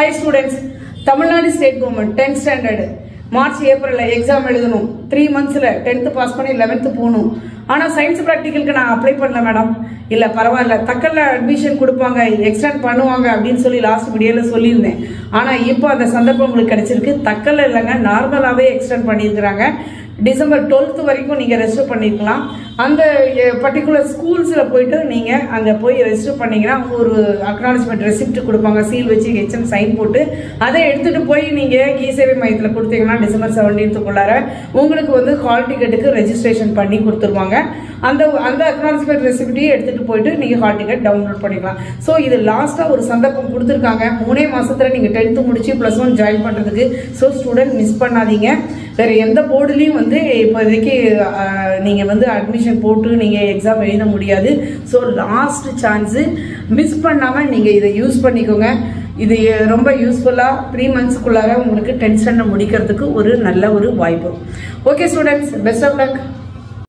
Hi students, Tamil Nadu State Government 10th standard March April exam எழுதணும் 3 monthsல 10th pass பண்ணி 11th போணும். ஆனா science பிராக்டிகலுக்கு நான் அப்ளை பண்ணல மேடம். இல்ல பரவாயில்ல தக்கல்ல அட்மிஷன் கொடுப்பாங்க எக்ஸ்டெண்ட் பண்ணுவாங்க அப்படினு சொல்லி லாஸ்ட் வீடியோல சொல்லியிருந்தேன். ஆனா இப்போ அந்த சந்தர்ப்பம் உங்களுக்கு கிடைச்சிருக்கு. தக்கல்ல இல்லங்க நார்மலாவே எக்ஸ்டெண்ட் பண்ணியிருக்காங்க. டிசம்பர் 12th வரைக்கும் நீங்க ரெஜிஸ்டர் பண்ணிக்கலாம். அந்த பர்టిక్యులர் ஸ்கூல்ஸ்ல போயிட்டு நீங்க அங்க போய் ரெஜிஸ்டர் பண்ணீங்கன்னா ஒரு அக்னாலஜ்மென்ட் ரெசிப்ட் கொடுப்பாங்க, சீல் வச்சு ஹெச்எம் சைன் போட்டு அதை எடுத்துட்டு போய் நீங்க இ-சேவை மையத்துல கொடுத்தீங்கன்னா டிசம்பர் 17th குள்ளார உங்களுக்கு வந்து ஹால் டிக்கெட்டுக்கு ரெஜிஸ்ட்ரேஷன் பண்ணி கொடுத்துருவாங்க. அந்த அக்னாலஜ்மென்ட் ரெசிப்டையும் எடுத்துட்டு போயிட்டு நீங்க ஹால் டிக்கெட் டவுன்லோட் பண்ணிக்கலாம். ஸோ இது லாஸ்டா ஒரு சந்தர்ப்பம் கொடுத்துருக்காங்க. 3 மாசத்துல நீங்க 10th முடிச்சு +1 ஜாயின் பண்றதுக்கு. ஸோ ஸ்டூடெண்ட் மிஸ் பண்ணாதீங்க. வேற எந்த போர்டுலயும் வந்து இப்போதைக்கு நீங்க வந்து அட்மிஷன் போட்டு நீங்க எக்ஸாம் எழுத முடியாது. ஸோ லாஸ்ட் சான்ஸ் மிஸ் பண்ணாம நீங்க இதை யூஸ் பண்ணிக்கோங்க. இது ரொம்ப யூஸ்ஃபுல்லா 3 monthsக்குள்ளார உங்களுக்கு 10th standard முடிக்கிறதுக்கு ஒரு நல்ல ஒரு வாய்ப்பு. Okay students, best of luck.